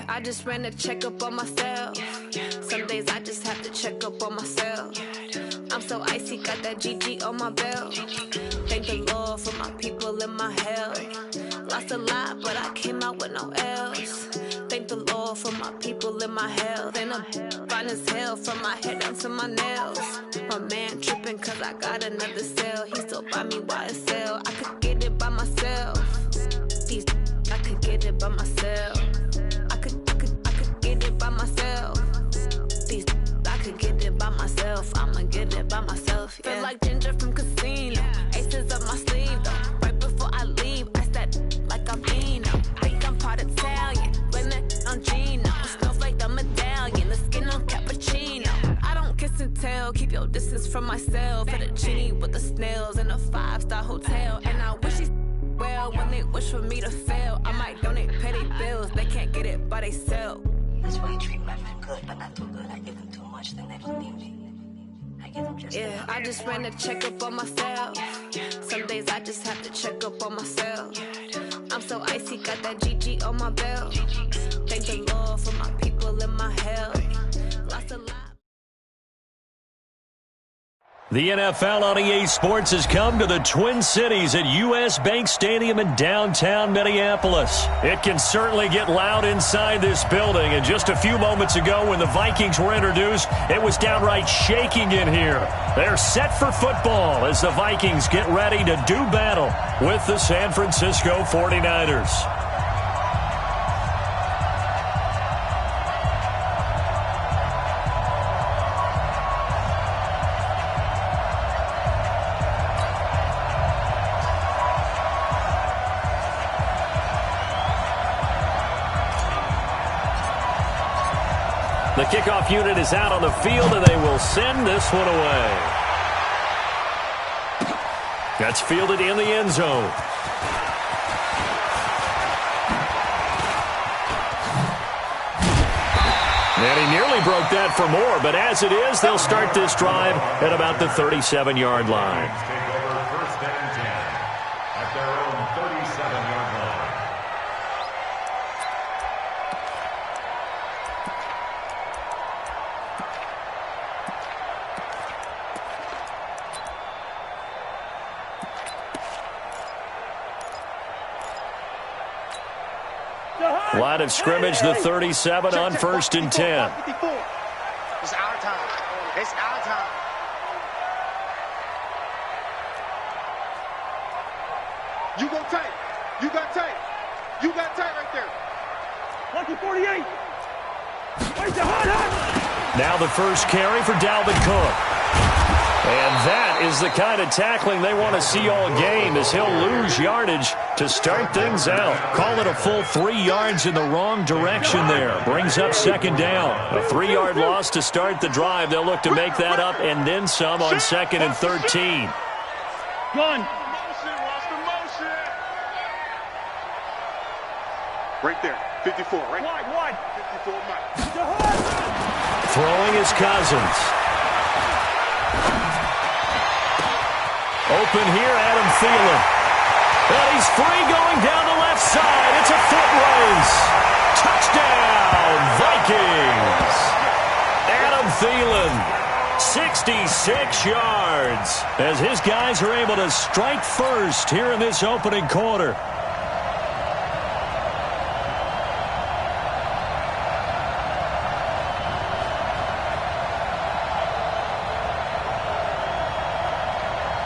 I just ran a checkup on myself. Some days I just have to check up on myself. I'm so icy, got that GG on my belt. Thank the Lord for my people and my health. Lost a lot, but I came out with no L's. Thank the Lord for my people and my health. And I'm fine as hell from my head down to my nails. My man tripping cause I got another cell. He still buy me YSL. I could get it by myself. These I could get it by myself. I could get it by myself. These I could get it by myself. I'ma get it by myself. Yeah. Feel like Ginger from Casino. Aces up my sleeve though. Right before I leave, I said like I'm Dino. Think I'm part Italian. Blame it on Gino. Snowflake the medallion. The skin on cappuccino. I don't kiss and tell. Keep your distance from myself. Fettuccine with the snails in a 5-star hotel. And I wish he's well when they wish for me to fail. I might donate petty bills. They can't get it by themselves. That's why you treat my men good, but not too good. I give them too much, then they believe me. I give them just yeah, I just ran a checkup on myself. Some days I just have to check up on myself. I'm so icy, got that GG on my belt. Thank the Lord for my people and my health. Lost a lot. The NFL on EA Sports has come to the Twin Cities at US Bank Stadium in downtown Minneapolis. It can certainly get loud inside this building, and just a few moments ago when the Vikings were introduced, it was downright shaking in here. They're set for football as the Vikings get ready to do battle with the San Francisco 49ers. The kickoff unit is out on the field, and they will send this one away. That's fielded in the end zone. And he nearly broke that for more, but as it is, they'll start this drive at about the 37-yard line. First and 10 at their own 37-yard line. Line of scrimmage, the 37 on 1st and 10. It's our time. It's our time. You go tight. You got tight. You got tight right there. Lucky 48. Wait the hot. Now the first carry for Dalvin Cook. And that is the kind of tackling they want to see all game, as he'll lose yardage to start things out. Call it a full 3 yards in the wrong direction there. Brings up second down. A 3-yard loss to start the drive. They'll look to make that up and then some on 2nd and 13. One. Right there. 54, right? Wide. 54, Mike. Throwing is Cousins. Open here, Adam Thielen. And he's free going down the left side. It's a foot race. Touchdown, Vikings. Adam Thielen, 66 yards, as his guys are able to strike first here in this opening quarter.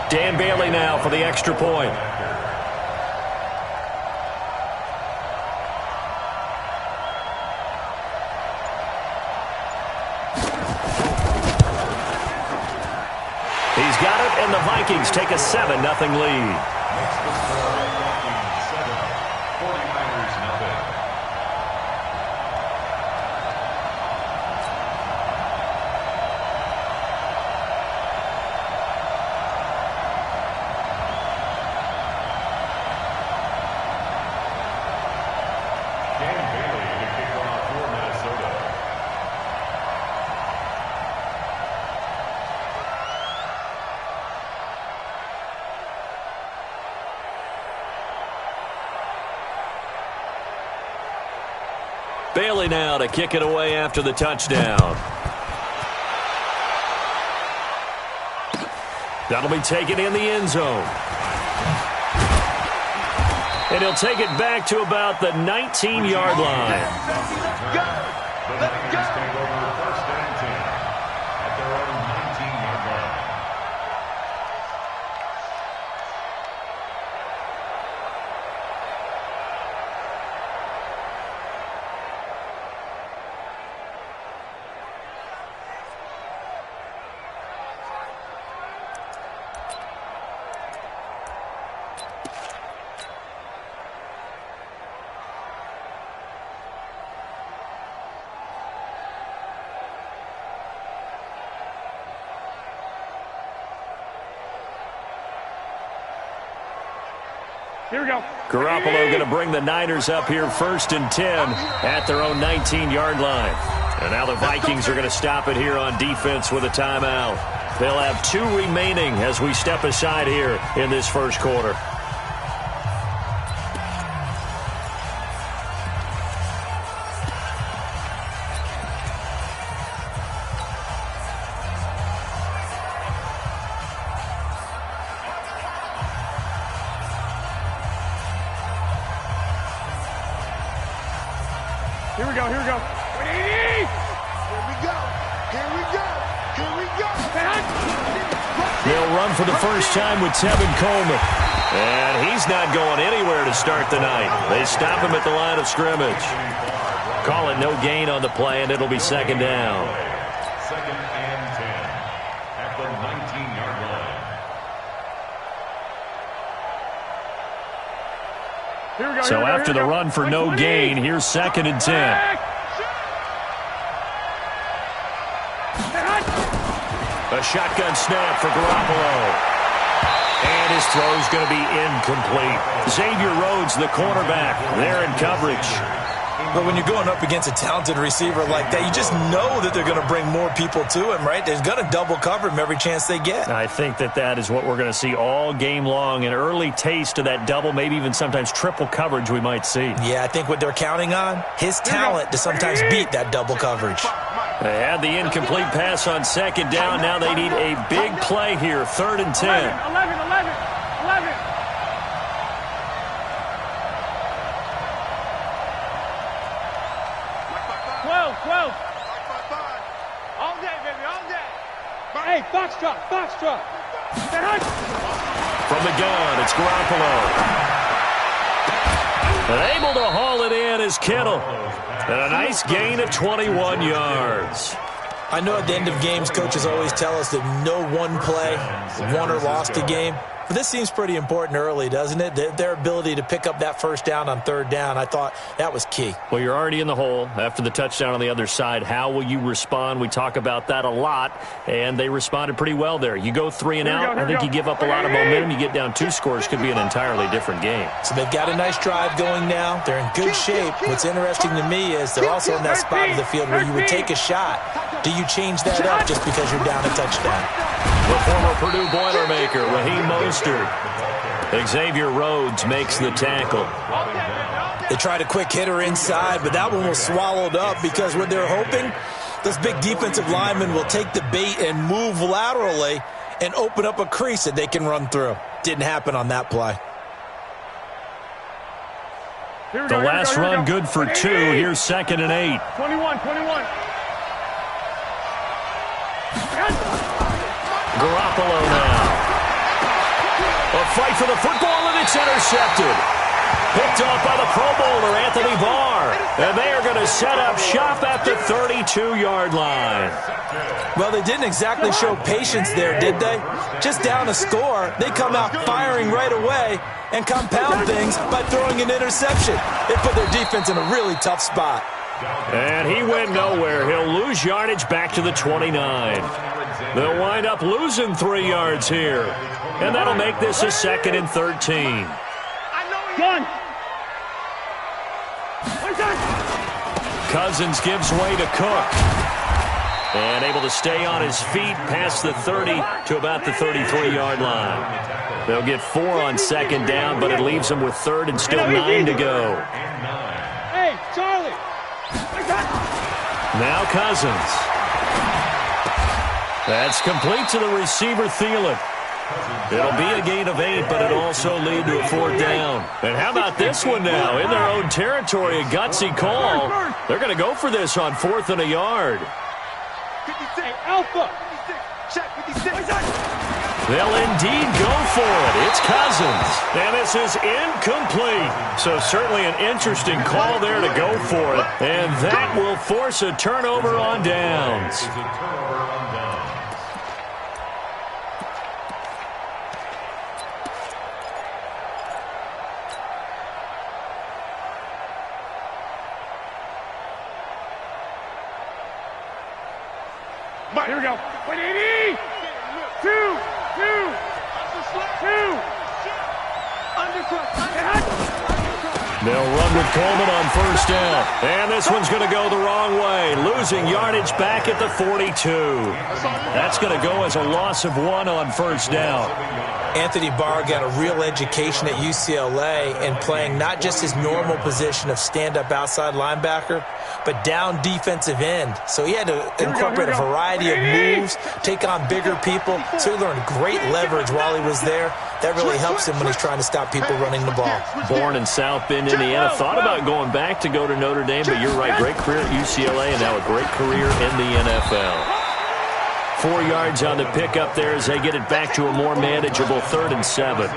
Dan Bailey now for the extra point. He's got it, and the Vikings take a 7-0 lead. Bailey now to kick it away after the touchdown. That'll be taken in the end zone. And he'll take it back to about the 19-yard line. Let's go! Take over first and 10 at their own 19-yard line. Here we go. Garoppolo going to bring the Niners up here first and 10 at their own 19-yard line. And now the Vikings are going to stop it here on defense with a timeout. They'll have 2 remaining as we step aside here in this first quarter. Here we go, here we go. Here we go. Here we go. Here we go. They'll run for the first time with Tevin Coleman. And he's not going anywhere to start the night. They stop him at the line of scrimmage. Call it no gain on the play, and it'll be second down. Second and 10 at the 19-yard line. Here we go. So after the run for no gain, here's second and 10. A shotgun snap for Garoppolo. And his throw's going to be incomplete. Xavier Rhodes, the cornerback, there in coverage. But when you're going up against a talented receiver like that, you just know that they're going to bring more people to him, right? They're going to double cover him every chance they get. I think that is what we're going to see all game long. An early taste of that double, maybe even sometimes triple coverage we might see. Yeah, I think what they're counting on, his talent to sometimes beat that double coverage. They had the incomplete pass on second down. Now they need a big play here, third and 10. 11. 12. All day, baby, all day. Hey, foxtrot. From the gun, it's Garoppolo. And able to haul it in is Kittle. And a nice gain of 21 yards. I know at the end of games, coaches always tell us that no one play won or lost a game. But this seems pretty important early, doesn't it? Their ability to pick up that first down on third down, I thought that was key. Well, you're already in the hole after the touchdown on the other side. How will you respond? We talk about that a lot, and they responded pretty well there. You go 3 and out, I think you give up a lot of momentum. You get down 2 scores, could be an entirely different game. So they've got a nice drive going now. They're in good shape. What's interesting to me is they're also in that spot of the field where you would take a shot. Do you change that up just because you're down a touchdown? The former Purdue Boilermaker, Raheem Mostert. Xavier Rhodes makes the tackle. They tried a quick hitter inside, but that one was swallowed up because what they're hoping, those big defensive linemen will take the bait and move laterally and open up a crease that they can run through. Didn't happen on that play. The last run good for 2. Here's second and 8. 21. Garoppolo now. A fight for the football, and it's intercepted. Picked off by the Pro Bowler, Anthony Barr. And they are going to set up shop at the 32-yard line. Well, they didn't exactly show patience there, did they? Just down a score, they come out firing right away and compound things by throwing an interception. They put their defense in a really tough spot. And he went nowhere. He'll lose yardage back to the 29. They'll wind up losing 3 yards here. And that'll make this a second and 13. Gun. Cousins gives way to Cook. And able to stay on his feet past the 30 to about the 33-yard line. They'll get 4 on second down, but it leaves them with third and still 9 to go. Hey, Charlie. Now Cousins. That's complete to the receiver, Thielen. It'll be a gain of 8, but it'll also lead to a 4th down. And how about this one now? In their own territory, a gutsy call. They're going to go for this on 4th and a yard. 56, Alpha. 56, check 56. They'll indeed go for it. It's Cousins. And this is incomplete. So certainly an interesting call there to go for it. And that will force a turnover on downs. Here we go. 180. 2. They'll run with Coleman on 1st down. And this one's going to go the wrong way. Losing yardage back at the 42. That's going to go as a loss of 1 on 1st down. Anthony Barr got a real education at UCLA in playing not just his normal position of stand-up outside linebacker, but down defensive end. So he had to incorporate a variety of moves, take on bigger people. So he learned great leverage while he was there. That really helps him when he's trying to stop people running the ball. Born in South Bend, Indiana. Thought about going back to go to Notre Dame, but you're right. Great career at UCLA and now a great career in the NFL. 4 yards on the pickup there as they get it back to a more manageable 3rd and 7.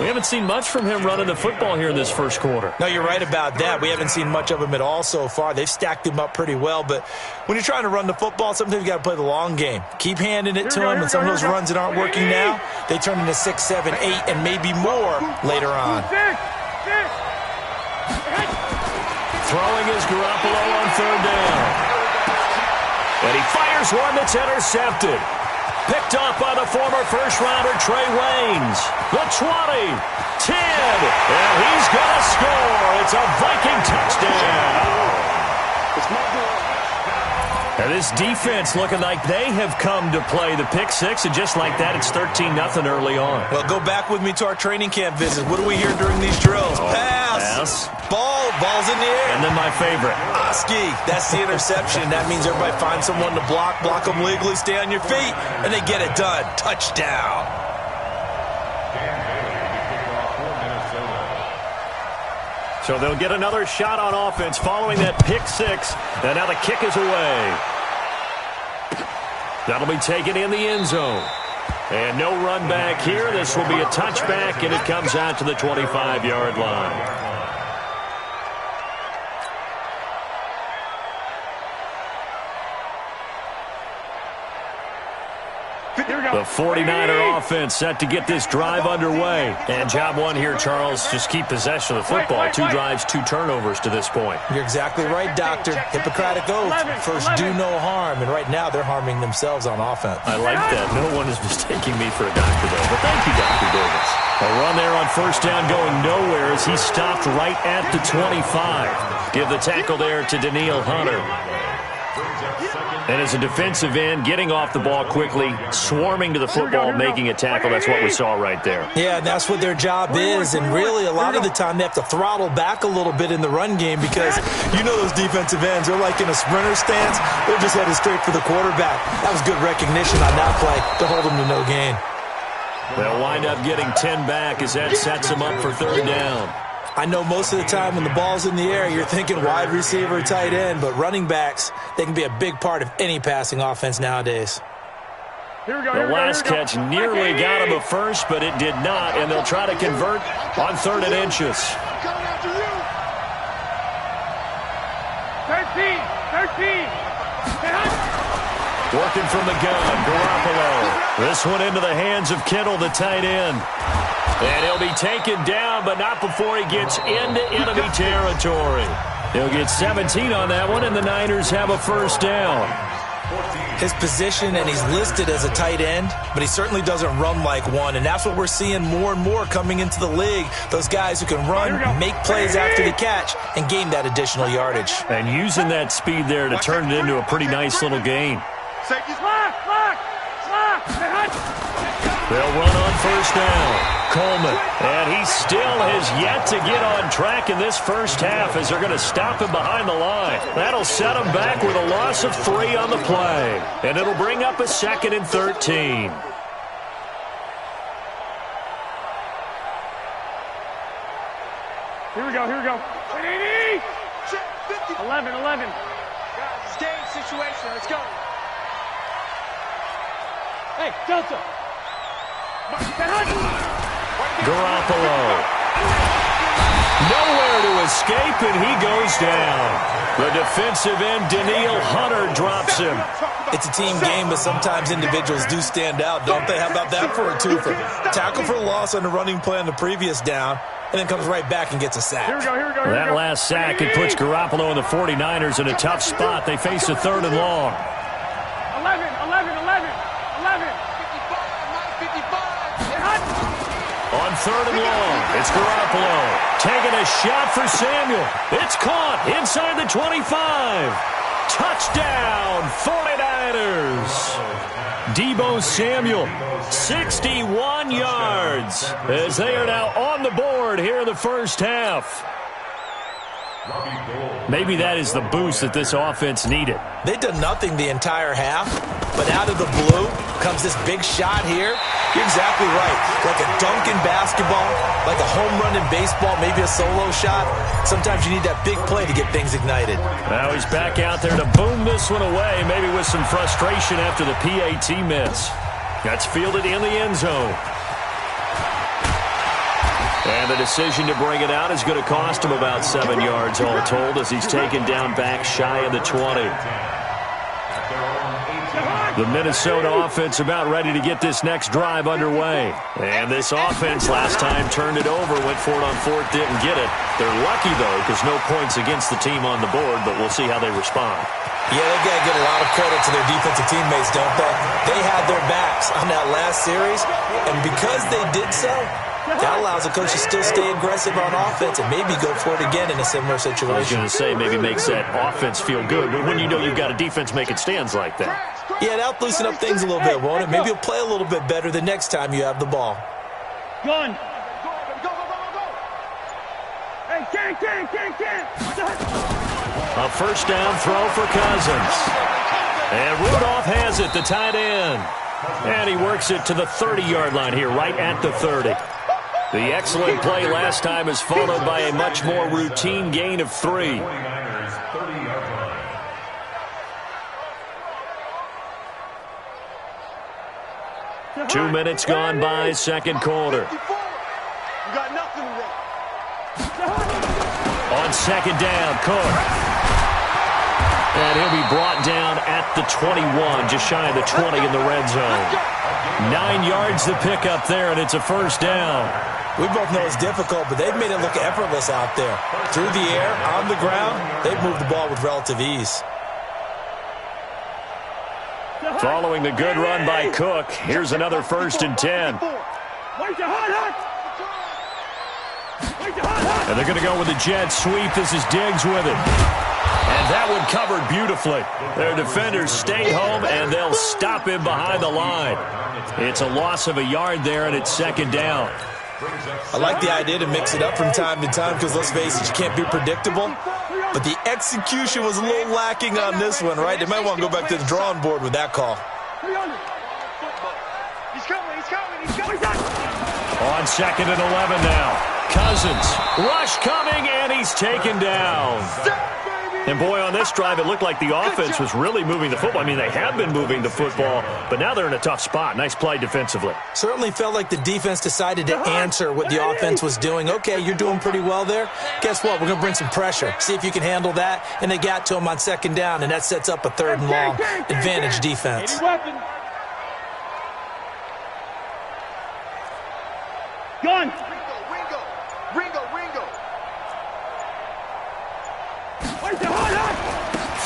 We haven't seen much from him running the football here in this first quarter. No, you're right about that. We haven't seen much of him at all so far. They've stacked him up pretty well, but when you're trying to run the football, sometimes you got to play the long game. Keep handing it to him, and some of those runs that aren't working now, they turn into 6, 7, 8, and maybe more later on. Throwing is Garoppolo on 3rd down. And he fires one that's intercepted. Picked off by the former first-rounder Trey Waynes. The 20, 10, and he's going to score. It's a Viking touchdown. And this defense looking like they have come to play the pick 6, and just like that, it's 13-0 early on. Well, go back with me to our training camp visit. What do we hear during these drills? Pass. Ball's in the air. And then my favorite. Oski. That's the interception. That means everybody finds someone to block them legally, stay on your feet, and they get it done. Touchdown. So they'll get another shot on offense following that pick 6. And now the kick is away. That'll be taken in the end zone. And no run back here. This will be a touchback, and it comes out to the 25-yard line. The 49er offense set to get this drive underway. And job 1 here, Charles, just keep possession of the football. 2 drives, 2 turnovers to this point. You're exactly right, Doctor. Hippocratic oath. First, do no harm. And right now, they're harming themselves on offense. I like that. No one is mistaking me for a doctor, though. But thank you, Dr. Davis. A run there on 1st down going nowhere as he stopped right at the 25. Give the tackle there to Daniil Hunter. And as a defensive end, getting off the ball quickly, swarming to the football, making a tackle. That's what we saw right there. Yeah, and that's what their job is. And really, a lot of the time, they have to throttle back a little bit in the run game because you know those defensive ends, they're like in a sprinter stance. They're just headed straight for the quarterback. That was good recognition on that play to hold them to no gain. They'll wind up getting 10 back as that sets them up for 3rd down. I know most of the time when the ball's in the air, you're thinking wide receiver, tight end, but running backs, they can be a big part of any passing offense nowadays. The last catch nearly got him a first, but it did not, and they'll try to convert on 3rd and inches. 13. Working from the gun, Garoppolo. This one into the hands of Kittle, the tight end. And he'll be taken down, but not before he gets into enemy territory. He'll get 17 on that one, and the Niners have a 1st down. His position, and he's listed as a tight end, but he certainly doesn't run like one, and that's what we're seeing more and more coming into the league. Those guys who can run, make plays after the catch, and gain that additional yardage. And using that speed there to turn it into a pretty nice little gain. Slack. They'll run on 1st down. Coleman. And he still has yet to get on track in this first half as they're going to stop him behind the line. That'll set him back with a loss of 3 on the play. And it'll bring up a 2nd and 13. Here we go. 11. Guys, it's game situation. Let's go. Hey, Delta. Garoppolo. Nowhere to escape, and he goes down. The defensive end, Danielle Hunter, drops him. It's a team game, but sometimes individuals do stand out, don't they? How about that for a twofer? Tackle for loss on the running play on the previous down, and then comes right back and gets a sack. Here we go. That last sack, it puts Garoppolo and the 49ers in a tough spot. They face a 3rd and long. 11. 55. On 3rd and long, it's Garoppolo taking a shot for Samuel. It's caught inside the 25. Touchdown, 49ers. Deebo Samuel, 61 yards, as they are now on the board here in the first half. Maybe that is the boost that this offense needed. They've done nothing the entire half, but out of the blue comes this big shot here. You're exactly right. Like a dunk in basketball, like a home run in baseball, maybe a solo shot. Sometimes you need that big play to get things ignited. Now he's back out there to boom this one away, maybe with some frustration after the PAT miss. That's fielded in the end zone. And the decision to bring it out is going to cost him about 7 yards all told as he's taken down back shy of the 20. The Minnesota offense about ready to get this next drive underway. And this offense last time turned it over, went for it on 4th, didn't get it. They're lucky, though, because no points against the team on the board, but we'll see how they respond. Yeah, they got to give a lot of credit to their defensive teammates, don't they? They had their backs on that last series, and because they did so, that allows the coach to still stay aggressive on offense and maybe go for it again in a similar situation. I was going to say maybe makes that offense feel good, but when you know you've got a defense making stands like that. Yeah, that'll loosen up things a little bit, won't it? Maybe you'll play a little bit better the next time you have the ball. Gun. Hey, can. A first down throw for Cousins. And Rudolph has it, the tight end. And he works it to the 30-yard line here, right at the 30. The excellent play last time is followed by a much more routine gain of 3. 2 minutes gone by, second quarter. You got nothing to run. On second down, Cook. And he'll be brought down at the 21, just shy of the 20 in the red zone. 9 yards to pick up there, and it's a first down. We both know it's difficult, but they've made it look effortless out there. Through the air, on the ground, they've moved the ball with relative ease. Following the good run by Cook, here's another 1st and 10. And they're going to go with a jet sweep. This is Diggs with it. And that one covered beautifully. Their defenders stay home, and they'll stop him behind the line. It's a loss of a yard there, and it's second down. I like the idea to mix it up from time to time because, let's face it, you can't be predictable. But the execution was a little lacking on this one, right? They might want to go back to the drawing board with that call. He's coming. On 2nd and 11 now. Cousins, rush coming, and he's taken down. And boy, on this drive, it looked like the offense was really moving the football. I mean, they have been moving the football, but now they're in a tough spot. Nice play defensively. Certainly felt like the defense decided to answer what the offense was doing. Okay, you're doing pretty well there. Guess what? We're going to bring some pressure. See if you can handle that. And they got to him on second down, and that sets up a 3rd and long. Advantage defense. Gun.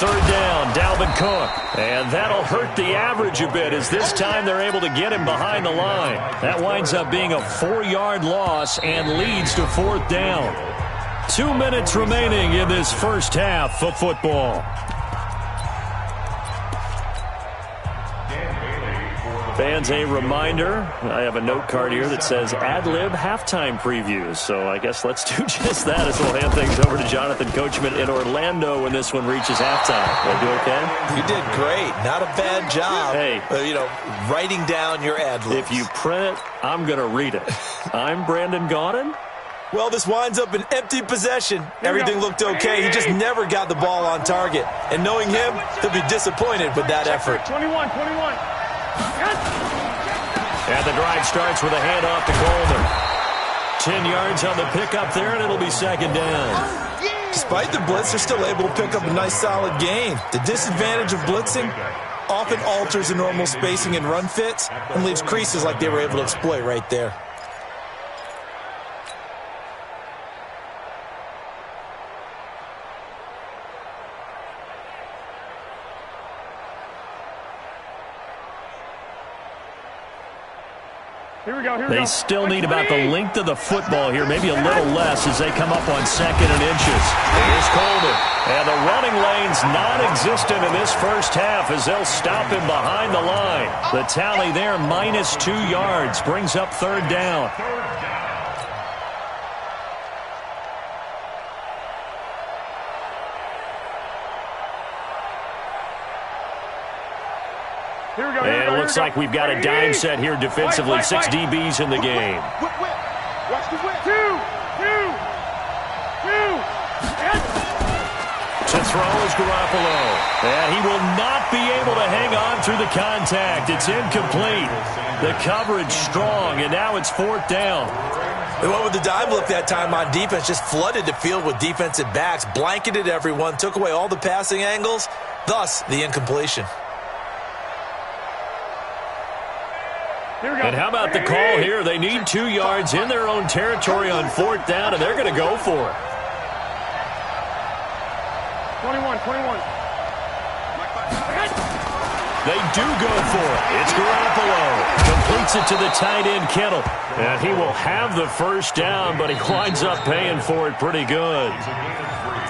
Third down, Dalvin Cook. And that'll hurt the average a bit as this time they're able to get him behind the line. That winds up being a 4-yard loss and leads to 4th down. 2 minutes remaining in this first half of football. Fans, a reminder, I have a note card here that says ad-lib halftime previews. So I guess let's do just that as we'll hand things over to Jonathan Coachman in Orlando when this one reaches halftime. Did I do okay? You did great. Not a bad job. Hey. Writing down your ad-libs. If you print it, I'm going to read it. I'm Brandon Gaudin. Well, this winds up an empty possession. Everything looked okay. He just never got the ball on target. And knowing him, he'll be disappointed with that effort. 21. And the drive starts with a handoff to Coleman. 10 yards on the pickup there, and it'll be second down. Despite the blitz, they're still able to pick up a nice, solid gain. The disadvantage of blitzing often alters the normal spacing and run fits and leaves creases like they were able to exploit right there. They still need about the length of the football here, maybe a little less as they come up on 2nd and inches. Here's Coleman. And the running lane's non-existent in this first half as they'll stop him behind the line. The tally there, -2 yards, brings up 3rd down. And it looks like we've got a dime set here defensively. 6 DBs in the game. Watch the whip. Two. To throw is Garoppolo. And he will not be able to hang on through the contact. It's incomplete. The coverage strong, and now it's 4th down. They went with the dime look that time on defense, just flooded the field with defensive backs, blanketed everyone, took away all the passing angles, thus the incompletion. And how about the call here? They need 2 yards in their own territory on 4th down, and they're going to go for it. 21. They do go for it. It's Garoppolo. Completes it to the tight end, Kittle. And he will have the first down, but he winds up paying for it pretty good.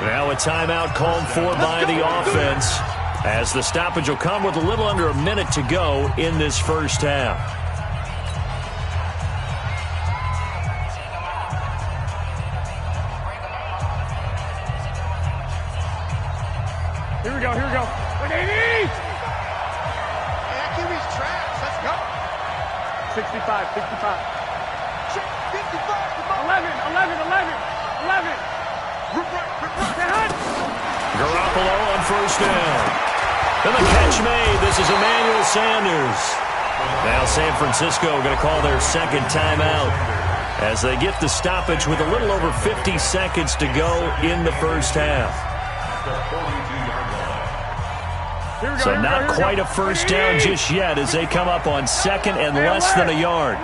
Now a timeout called for by the offense, as the stoppage will come with a little under a minute to go in this first half. Here we go. 180! Accuracy's trash. Let's go. 65. 55. 11. Garoppolo on first down. And the catch made. This is Emmanuel Sanders. Now San Francisco going to call their 2nd timeout as they get the stoppage with a little over 50 seconds to go in the first half. So not quite a first down just yet as they come up on 2nd and less than a yard.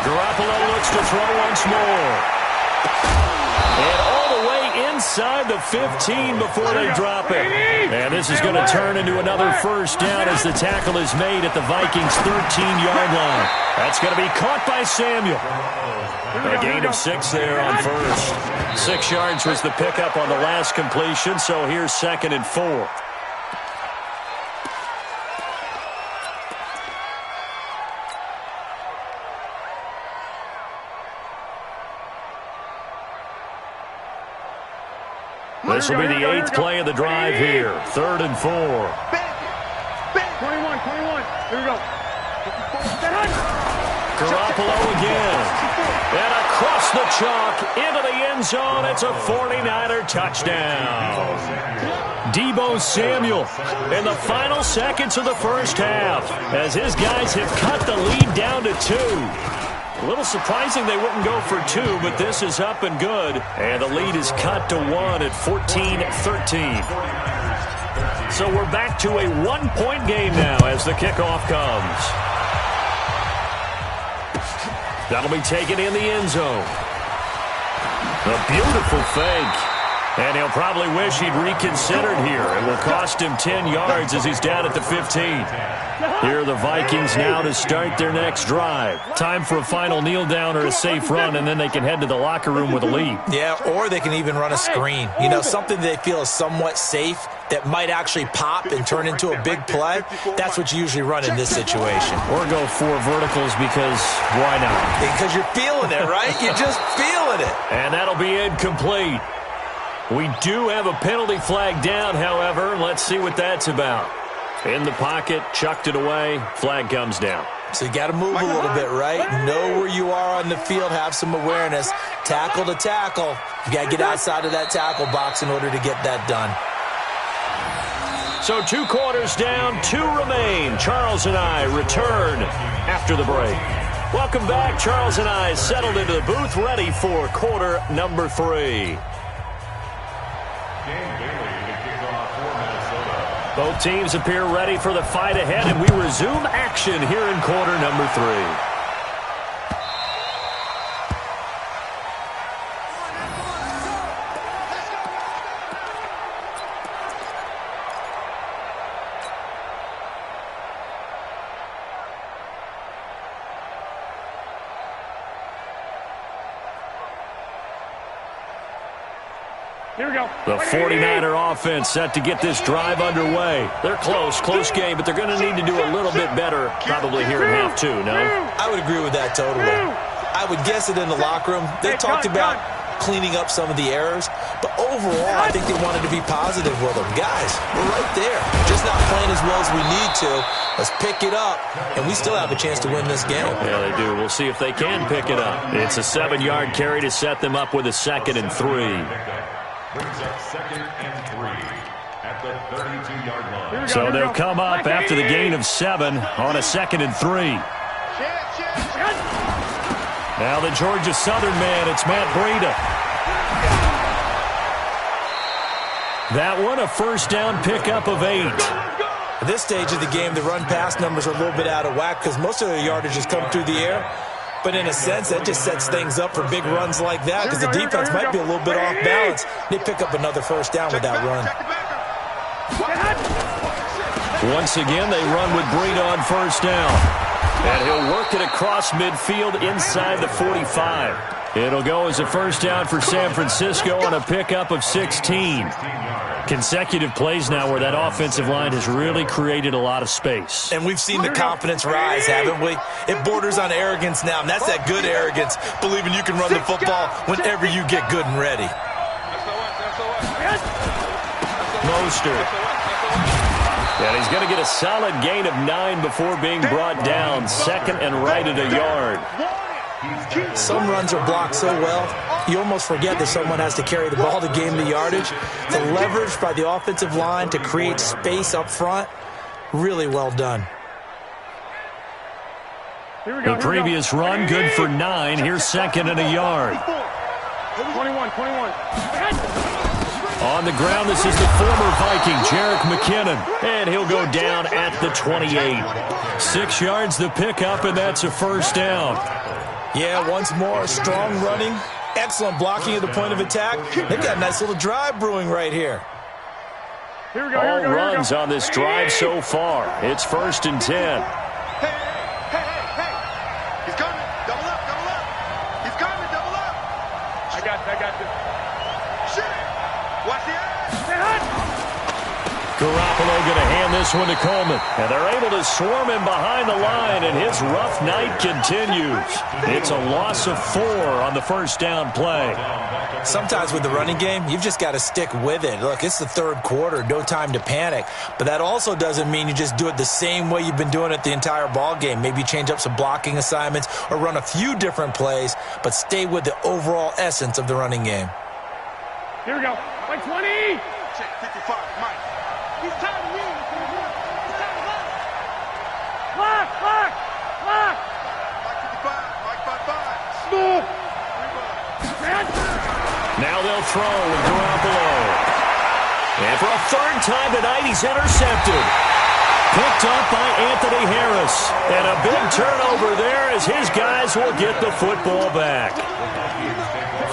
Garoppolo looks to throw once more. And all the way inside the 15 before they drop it. And this is going to turn into another first down as the tackle is made at the Vikings' 13-yard line. That's going to be caught by Samuel. A gain of 6 there on first. 6 yards was the pickup on the last completion, so here's 2nd and 4. This will be the 8th play of the drive here. 3rd and 4. 21. Here we go. Garoppolo again. And across the chalk into the end zone. It's a 49er touchdown. Deebo Samuel in the final seconds of the first half as his guys have cut the lead down to 2. A little surprising they wouldn't go for 2, but this is up and good. And the lead is cut to 1 at 14-13. So we're back to a 1-point game now as the kickoff comes. That'll be taken in the end zone. A beautiful fake. And he'll probably wish he'd reconsidered here. It will cost him 10 yards as he's down at the 15. Here are the Vikings now to start their next drive. Time for a final kneel down or a safe run, and then they can head to the locker room with a lead. Yeah, or they can even run a screen. You know, something they feel is somewhat safe that might actually pop and turn into a big play, that's what you usually run in this situation. Or go 4 verticals because why not? Because you're feeling it, right? You're just feeling it. And that'll be incomplete. We do have a penalty flag down, however. Let's see what that's about. In the pocket, chucked it away, flag comes down. So you got to move a little bit, right? Know where you are on the field, have some awareness. Tackle to tackle. You got to get outside of that tackle box in order to get that done. So 2 quarters down, 2 remain. Charles and I return after the break. Welcome back. Charles and I settled into the booth, ready for quarter number 3. Both teams appear ready for the fight ahead, and we resume action here in quarter number 3. Here we go. The 49er offense set to get this drive underway. They're close game, but they're going to need to do a little bit better probably here in half 2, no? I would agree with that totally. I would guess it in the locker room. They talked about cleaning up some of the errors, but overall, I think they wanted to be positive with them. Guys, we're right there. Just not playing as well as we need to. Let's pick it up, and we still have a chance to win this game. Yeah, they do. We'll see if they can pick it up. It's a 7-yard carry to set them up with a 2nd and 3. Brings up 2nd and 3 at the 32-yard line. So they'll come up after the gain of 7 on a 2nd and 3. Now the Georgia Southern man, it's Matt Breida. That one, a first down pickup of 8. At this stage of the game, the run-pass numbers are a little bit out of whack because most of their yardage has come through the air. But in a sense, that just sets things up for big runs like that because the defense might be a little bit off balance. They pick up another first down with that run. Once again, they run with Breida on first down. And he'll work it across midfield inside the 45. It'll go as a first down for San Francisco on a pickup of 16. Consecutive plays now where that offensive line has really created a lot of space. And we've seen the confidence rise, haven't we? It borders on arrogance now, and that's that good arrogance, believing you can run the football whenever you get good and ready. Mostert. And he's going to get a solid gain of 9 before being brought down. 2nd and right at a yard. Some runs are blocked so well, you almost forget that someone has to carry the ball to gain the yardage. The leverage by the offensive line to create space up front, really well done. The previous run, good for 9. Here's 2nd and a yard. 21. On the ground, this is the former Viking, Jerick McKinnon. And he'll go down at the 28. 6 yards the pickup, and that's a first down. Yeah, once more, strong running, excellent blocking at the point of attack. They've got a nice little drive brewing right here. All runs on this drive so far. It's 1st and 10. Hey. He's coming. Double up. He's coming. Double up. I got this. Shoot it. Watch the edge. Garoppolo going to hand this one to Coleman. And they're able to swarm him behind the line, and his rough night continues. It's a loss of 4 on the first down play. Sometimes with the running game, you've just got to stick with it. Look, it's the 3rd quarter, no time to panic. But that also doesn't mean you just do it the same way you've been doing it the entire ball game. Maybe change up some blocking assignments or run a few different plays, but stay with the overall essence of the running game. Here we go. Like 20. Check 55, Mike. He's tired of me. He's tired of us. Lock. Mike 55. Mike 55. Smooth. Now they'll throw with Garoppolo. And for a 3rd time tonight, he's intercepted. Picked up by Anthony Harris. And a big turnover there as his guys will get the football back.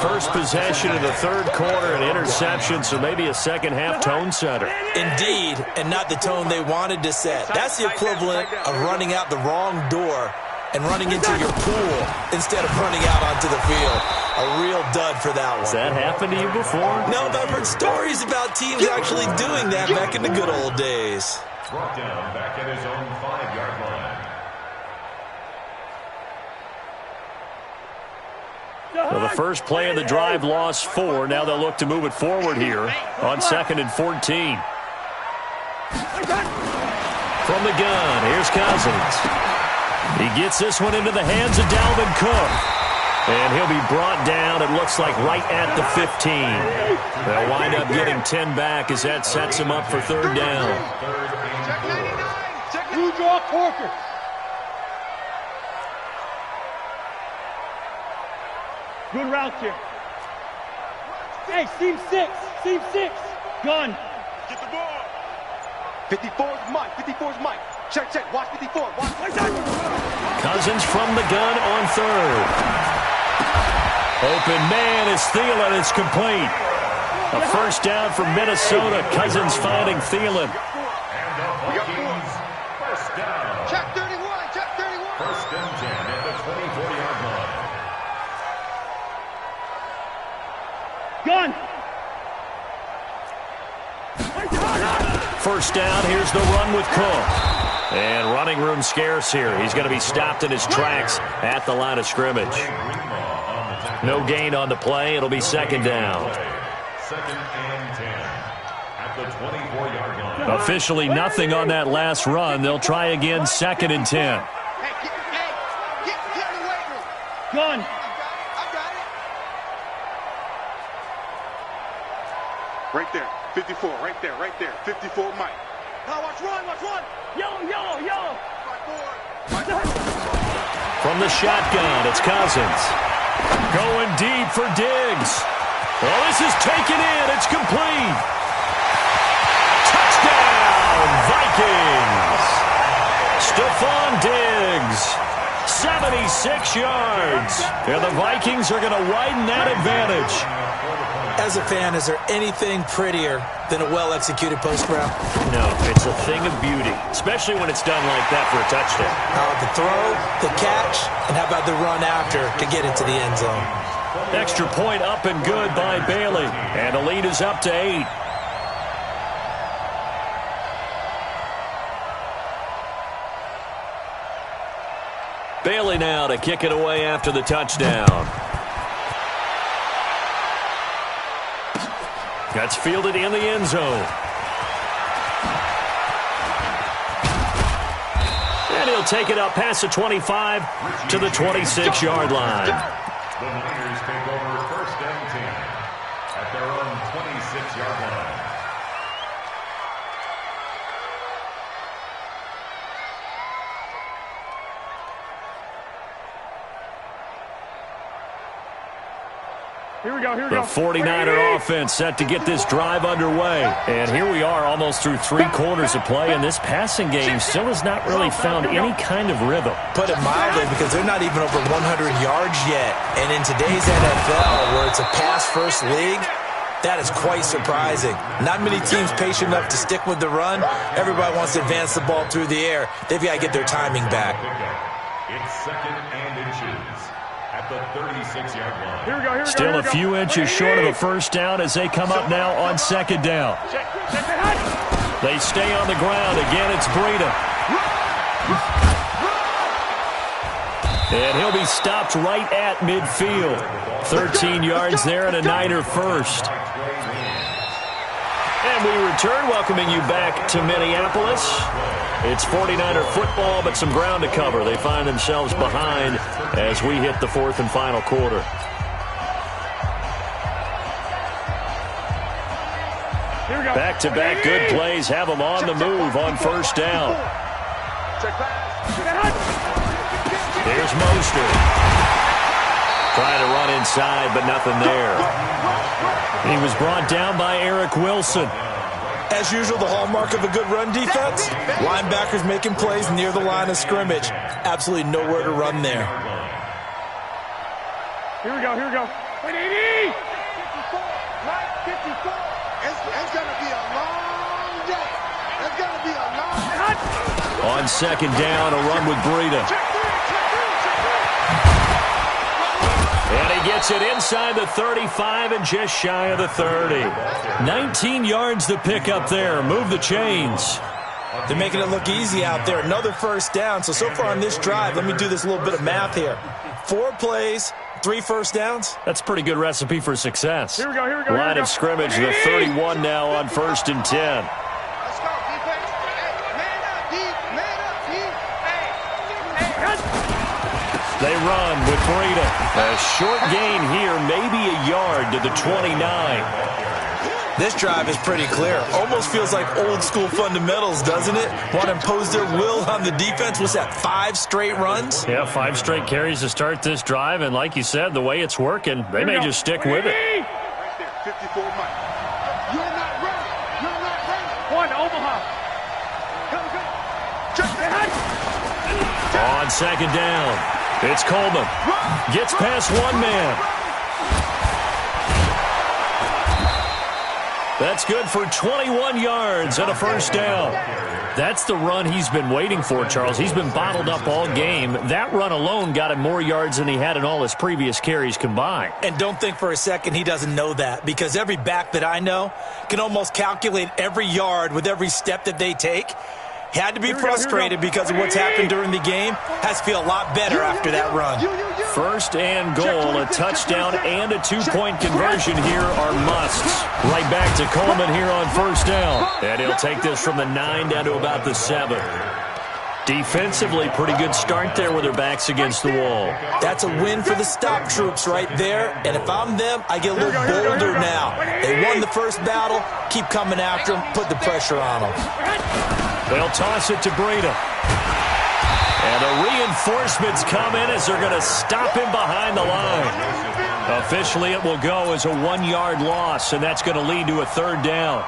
First possession of the 3rd quarter, an interception, so maybe a second-half tone setter. Indeed, and not the tone they wanted to set. That's the equivalent of running out the wrong door and running into your pool instead of running out onto the field. A real dud for that one. Has that happened to you before? No, but I've heard stories about teams actually doing that back in the good old days. Brought down back at his own 5-yard line. Well, the first play of the drive lost 4. Now they'll look to move it forward here on 2nd and 14. From the gun, here's Cousins. He gets this one into the hands of Dalvin Cook. And he'll be brought down, it looks like, right at the 15. They'll wind up getting 10 back as that sets him up for 3rd down. Blue draw Corker. Good route here. Hey, seam 6. Seam 6. Gun. Get the ball. 54's Mike. 54's Mike. Check, check. Watch 54. Watch. Cousins from the gun on 3rd. Open man is Thielen. It's complete. A first down for Minnesota. Cousins finding Thielen. First down. Check 31. Check 31. First and 10 at the 24-yard line. Gun. First down, here's the run with Cook. And running room scarce here. He's going to be stopped in his tracks at the line of scrimmage. No gain on the play. It'll be 2nd down. 2nd and 10 at the 24-yard line. Officially nothing on that last run. They'll try again, 2nd and 10. Gun. Right there. 54. Right there. Right there. 54 Mike. Now watch run. Watch run. Yo. From the shotgun, it's Cousins. Going deep for Diggs. Well, this is taken in. It's complete. Touchdown, Vikings. Stephon Diggs, 76 yards. And the Vikings are going to widen that advantage. As a fan, is there anything prettier than a well-executed post route? No, it's a thing of beauty, especially when it's done like that for a touchdown. The throw, the catch, and how about the run after to get into the end zone? Extra point up and good by Bailey. And the lead is up to 8. Bailey now to kick it away after the touchdown. That's fielded in the end zone. And he'll take it up past the 25 to the 26-yard line. The Niners take over 1st and 10 at their own 26-yard line. Here we go. The 49er offense set to get this drive underway. And here we are almost through 3 quarters of play, and this passing game still has not really found any kind of rhythm. Put it mildly, because they're not even over 100 yards yet. And in today's NFL, where it's a pass-first league, that is quite surprising. Not many teams patient enough to stick with the run. Everybody wants to advance the ball through the air. They've got to get their timing back. It's 2nd and inches at the 36-yard line. Still a few inches short of a first down as they come up now on 2nd down. They stay on the ground. Again, it's Breida. And he'll be stopped right at midfield. 13 yards there and a Niner first. And we return, welcoming you back to Minneapolis. It's 49er football, but some ground to cover. They find themselves behind as we hit the 4th and final quarter. Back-to-back good plays have them on the move on first down. Here's Mostert. Trying to run inside, but nothing there. He was brought down by Eric Wilson. As usual, the hallmark of a good run defense, linebackers making plays near the line of scrimmage. Absolutely nowhere to run there. Here we go. 80! 54. It's going to be a long day. It's going to be a long day. On 2nd down, a run with Breida. And he gets it inside the 35 and just shy of the 30. 19 yards to pick up there. Move the chains. They're making it look easy out there. Another first down. So far on this drive, let me do this little bit of math here. 4 plays, 3 first downs. That's a pretty good recipe for success. Here we go. Line of scrimmage, the 31 now on 1st and 10. Let's go, defense. Hey, man up, D. Man up, D. Hey. They run with Breida. A short gain here, maybe a yard to the 29. This drive is pretty clear. Almost feels like old school fundamentals, doesn't it? Want to impose their will on the defense. What's that, 5 straight runs? Yeah, 5 straight carries to start this drive. And like you said, the way it's working, they may just stick with it. Right there, 54 Mike. You're not ready. You're not ready. One, Omaha. Go. Check that. On 2nd down, it's Coleman. Gets past one man. That's good for 21 yards and a first down. That's the run he's been waiting for, Charles. He's been bottled up all game. That run alone got him more yards than he had in all his previous carries combined. And don't think for a second he doesn't know that, because every back that I know can almost calculate every yard with every step that they take. He had to be frustrated because of what's happened during the game. Has to feel a lot better after that run. 1st and goal, a touchdown and a 2-point conversion here are musts. Right back to Coleman here on 1st down. And he'll take this from the 9 down to about the 7. Defensively, pretty good start there with their backs against the wall. That's a win for the stop troops right there. And if I'm them, I get a little bolder now. They won the first battle. Keep coming after them. Put the pressure on them. They'll toss it to Breida. And the reinforcements come in as they're going to stop him behind the line. Officially, it will go as a 1-yard loss, and that's going to lead to a 3rd down.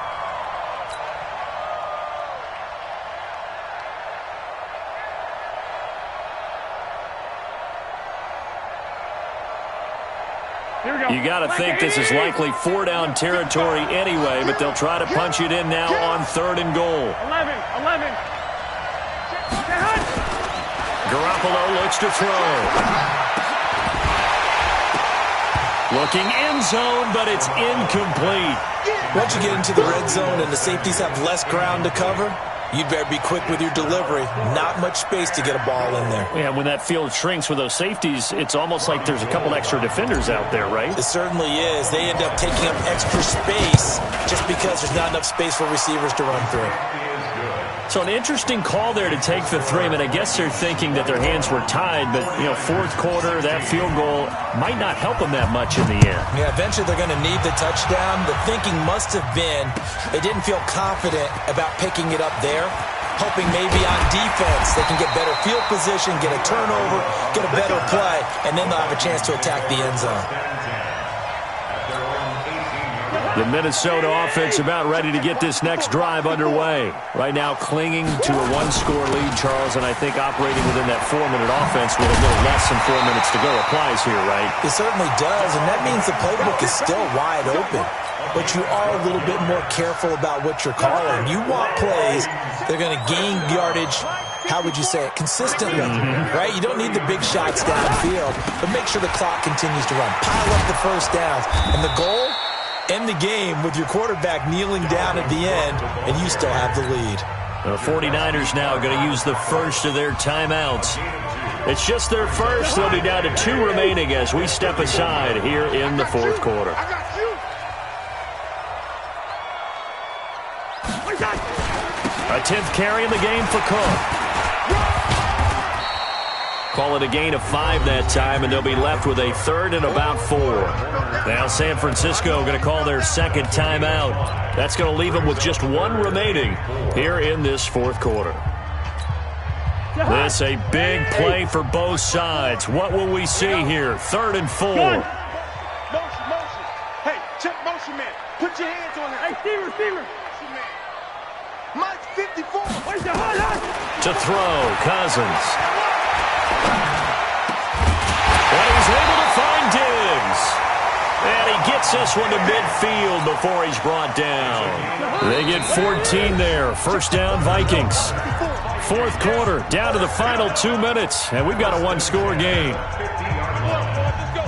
You got to think this is likely 4-down territory anyway, but they'll try to punch it in now on 3rd and goal. 11. Garoppolo looks to throw. Looking end zone, but it's incomplete. Once you get into the red zone and the safeties have less ground to cover, you'd better be quick with your delivery. Not much space to get a ball in there. Yeah, when that field shrinks with those safeties, it's almost like there's a couple extra defenders out there, right? It certainly is. They end up taking up extra space just because there's not enough space for receivers to run through. So an interesting call there to take the 3. I mean, I guess they're thinking that their hands were tied, but, 4th quarter, that field goal might not help them that much in the end. Yeah, eventually they're going to need the touchdown. The thinking must have been they didn't feel confident about picking it up there, hoping maybe on defense they can get better field position, get a turnover, get a better play, and then they'll have a chance to attack the end zone. The Minnesota offense about ready to get this next drive underway. Right now clinging to a 1-score lead, Charles, and I think operating within that 4-minute offense with a little less than 4 minutes to go applies here, right? It certainly does, and that means the playbook is still wide open. But you are a little bit more careful about what you're calling. You want plays that are going to gain yardage, how would you say it, consistently, right? You don't need the big shots downfield, but make sure the clock continues to run. Pile up the first downs, and the goal, end the game with your quarterback kneeling down at the end, and you still have the lead. The 49ers now going to use the first of their timeouts. It's just their first. They'll be down to 2 remaining as we step aside here in the 4th quarter. A 10th carry in the game for Cook. Call it a gain of 5 that time, and they'll be left with a 3rd and about 4. Now San Francisco going to call their 2nd timeout. That's going to leave them with just 1 remaining here in this 4th quarter. This a big play for both sides. What will we see here? 3rd and 4. Motion. Hey, check motion man. Put your hands on him. Hey, Stever. Mike 54. To throw, Cousins. And he's able to find Diggs. And he gets this one to midfield before he's brought down. They get 14 there. 1st down, Vikings. 4th quarter, down to the final 2 minutes. And we've got a 1-score game. Let's go.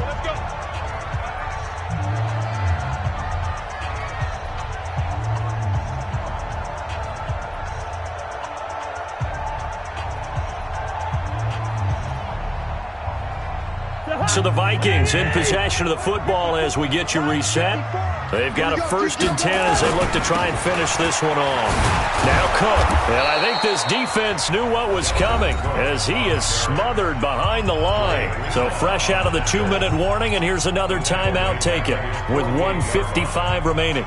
So the Vikings in possession of the football as we get you reset. They've got a 1st and 10 as they look to try and finish this one off. Now Cook. And I think this defense knew what was coming as he is smothered behind the line. So fresh out of the 2-minute warning, and here's another timeout taken with 1:55 remaining.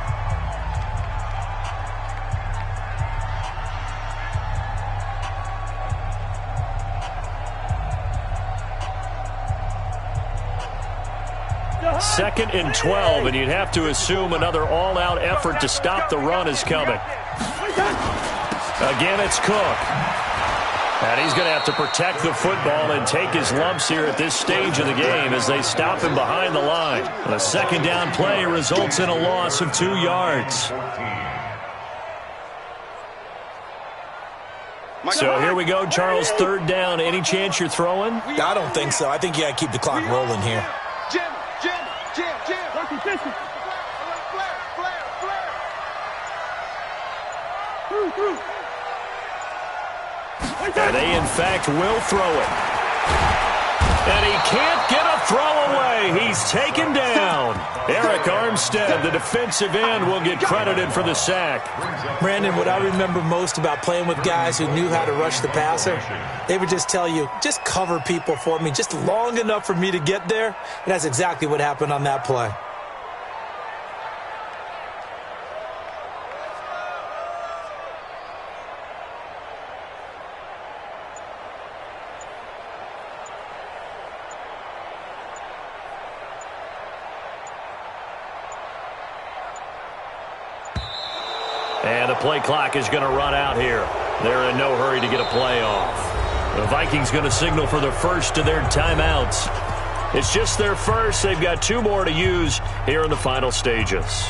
Second and 12, and you'd have to assume another all-out effort to stop the run is coming. Again, it's Cook. And he's going to have to protect the football and take his lumps here at this stage of the game as they stop him behind the line. A 2nd down play results in a loss of 2 yards. So here we go, Charles, 3rd down. Any chance you're throwing? I don't think so. I think you got to keep the clock rolling here. And they, in fact, will throw it. And he can't get a throw away. He's taken down. Eric Armstead, the defensive end, will get credited for the sack. Brandon, what I remember most about playing with guys who knew how to rush the passer, they would just tell you, just cover people for me, just long enough for me to get there. And that's exactly what happened on that play. And the play clock is going to run out here. They're in no hurry to get a play off. The Vikings going to signal for the first of their timeouts. It's just their first. They've got 2 more to use here in the final stages.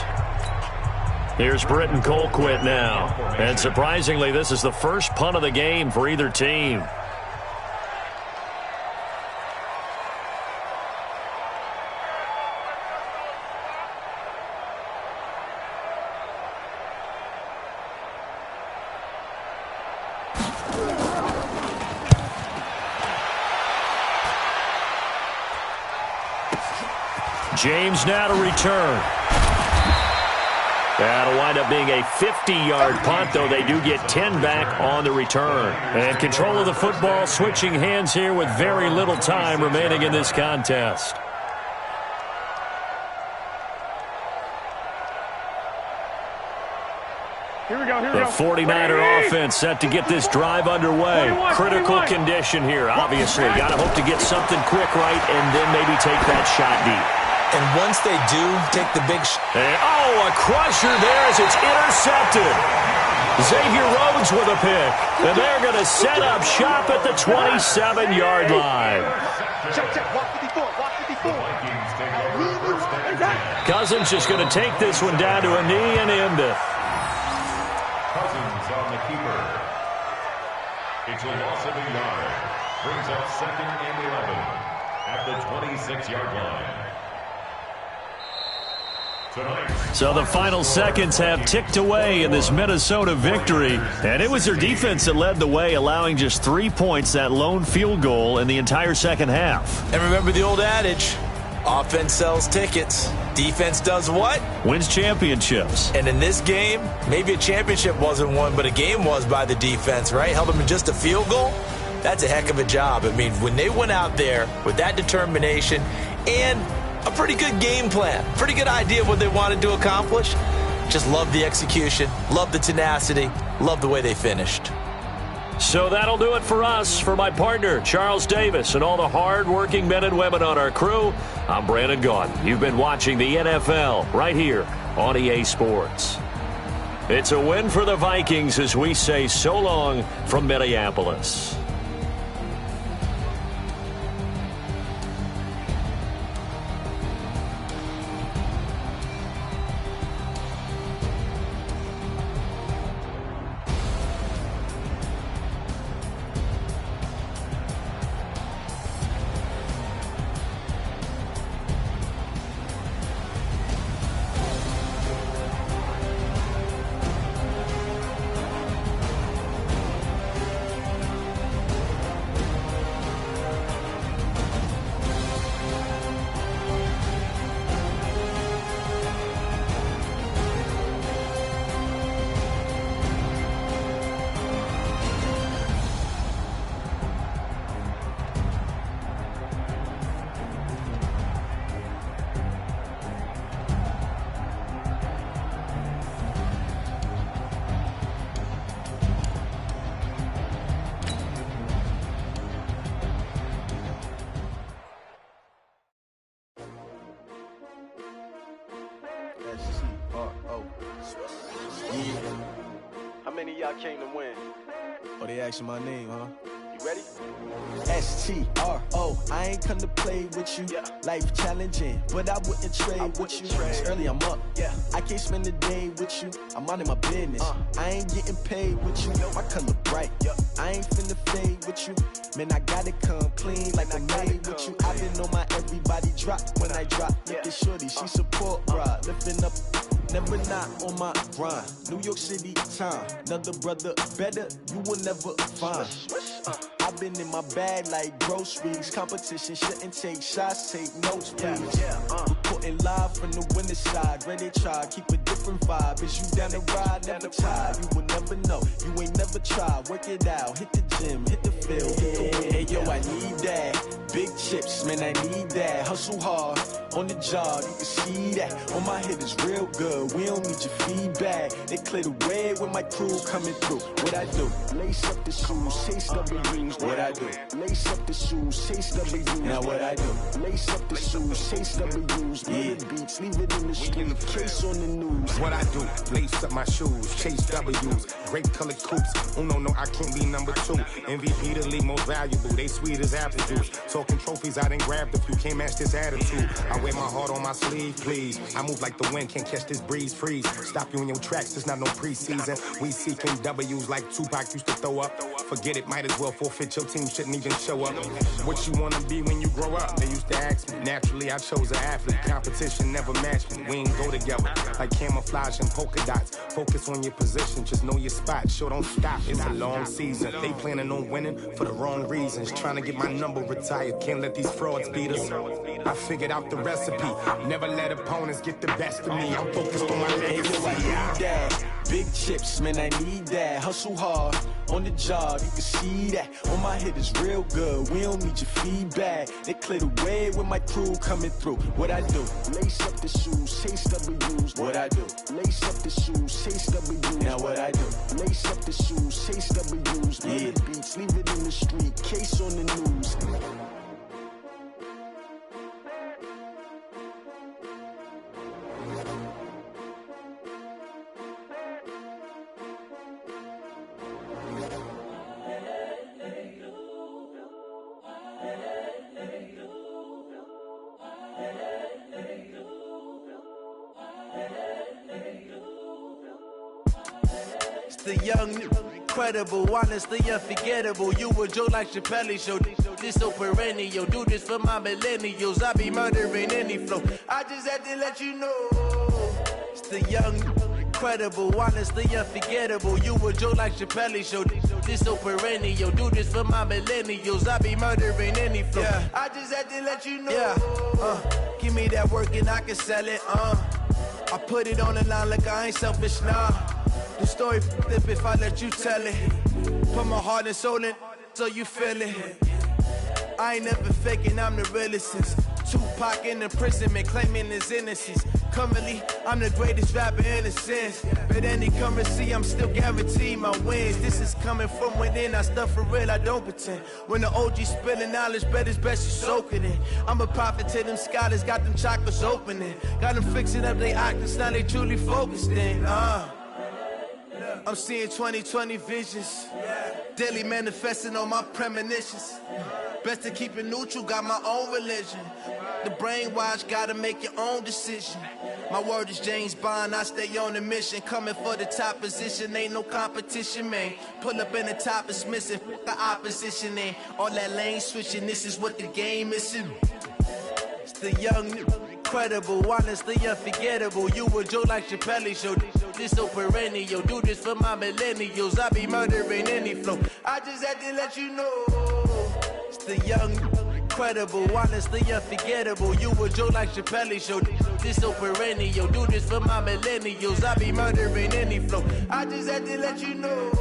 Here's Britton Colquitt now. And surprisingly, this is the first punt of the game for either team. James now to return. That'll wind up being a 50-yard punt, though they do get 10 back on the return. And control of the football switching hands here with very little time remaining in this contest. Here we go. The 49er offense set to get this drive underway. Critical condition here, obviously. Got to hope to get something quick right and then maybe take that shot deep. And once they do take the big a crusher there as it's intercepted. Xavier Rhodes with a pick. And they're going to set up shop at the 27-yard line. Cousins just going to take this one down to a knee and end it. Cousins on the keeper. It's a loss of a yard. Brings up 2nd and 11 at the 26-yard line. So the final seconds have ticked away in this Minnesota victory. And it was their defense that led the way, allowing just 3 points, that lone field goal in the entire second half. And remember the old adage, offense sells tickets. Defense does what? Wins championships. And in this game, maybe a championship wasn't won, but a game was by the defense, right? Held them in just a field goal. That's a heck of a job. I mean, when they went out there with that determination and a pretty good game plan, pretty good idea of what they wanted to accomplish, just love the execution, love the tenacity, love the way they finished. So that'll do it for us. For my partner, Charles Davis, and all the hard-working men and women on our crew, I'm Brandon Gaudin. You've been watching the NFL right here on EA Sports. It's a win for the Vikings as we say so long from Minneapolis. many of y'all came to win? Oh, they asking my name, huh? You ready? STRO, I ain't come to play with you. Yeah. Life challenging, but I wouldn't trade with you. It's early, I'm up. Yeah. I can't spend the day with you. I'm minding my business. I ain't getting paid with you. My color bright. I ain't finna fade with you. Man, I gotta come clean like I made with you. I been on my everybody drop when I drop. Look at shorty, she support rod. Lifting up, never not on my grind. New York City time, another brother better, you will never find. I've been in my bag like groceries. Competition shouldn't take shots, take notes, please. Reporting live from the winter side. Ready to try, keep a different vibe. Is you down the ride, never tired. You will never know, you ain't never tried. Work it out, hit the gym, hit the field, hit the wind. Hey yo, I need that. Big chips, man, I need that. Hustle hard, on the job, you can see that. On my head is real good, we don't need your feedback. They clear the way with my crew coming through. What I do? Lace up the shoes, chase W's. What I do? Lace up the shoes, chase W's. Now what I do? Lace up the shoes, chase W's. Yeah. Beats, leave it in the street, case on the news. What I do? Lace up my shoes, chase W's. Grape colored coops. Oh no, I can't be number 2. MVP the league most valuable. They sweet as apple juice. Talking trophies, I done grabbed a few. Can't match this attitude. I wear my heart on my sleeve, please. I move like the wind, can't catch this breeze. Freeze. Stop you in your tracks. There's not no preseason. We seeking W's like Tupac used to throw up. Forget it, might as well forfeit. Your team shouldn't even show up. What you wanna be when you grow up? They used to ask me. Naturally, I chose an athlete. Competition never matched me. We ain't go together like camouflage and polka dots. Focus on your position, just know your spot. Sure, don't stop. It's a long season. They planning on winning for the wrong reasons. Trying to get my number retired. Can't let these frauds beat us. I figured out the recipe. Never let opponents get the best of me. I'm focused on my legacy. I need that. Big chips, man, I need that. Hustle hard, on the job, you can see that. On my head is real good, we don't need your feedback. They clear the way with my crew coming through. What I do? Lace up the shoes, chase W's. What I do? Lace up the shoes, chase W's. Now what I do? Lace up the shoes, chase W's. Yeah. Beats, leave it in the street, case on the news. The young, incredible, honestly unforgettable. You a Joe like Chappelle show. This so perennial. Do this for my millennials. I be murdering any flow. I just had to let you know. It's the young, incredible, honestly unforgettable. You a Joe like Chappelle show. This so perennial. Do this for my millennials. I be murdering any flow. Yeah. I just had to let you know. Yeah. Give me that work and I can sell it. I put it on the line like I ain't selfish, nah. The story flip if I let you tell it. Put my heart and soul in so you feel it. I ain't never faking, I'm the realest since Tupac in imprisonment, claiming his innocence. Currently, I'm the greatest rapper in a sense. But any currency, I'm still guaranteed my wins. This is coming from within, I stuff for real, I don't pretend. When the OG spilling knowledge, bet it's best you soak it in. I'm a prophet to them scholars, got them chakras opening. Got them fixing up they octaves, now they truly focused in. I'm seeing 2020 visions, daily manifesting on my premonitions. Best to keep it neutral, got my own religion. The brainwash, gotta make your own decision. My word is James Bond, I stay on a mission. Coming for the top position, ain't no competition, man. Pull up in the top, it's missing, the opposition ain't. All that lane switching, this is what the game is. It's the young, incredible, honestly unforgettable. You a Joe like Chappelle show. This so perennial. Do this for my millennials. I be murdering any flow. I just had to let you know. It's the young, incredible, honestly unforgettable. You a Joe like Chappelle show. This so perennial. Do this for my millennials. I be murdering any flow. I just had to let you know.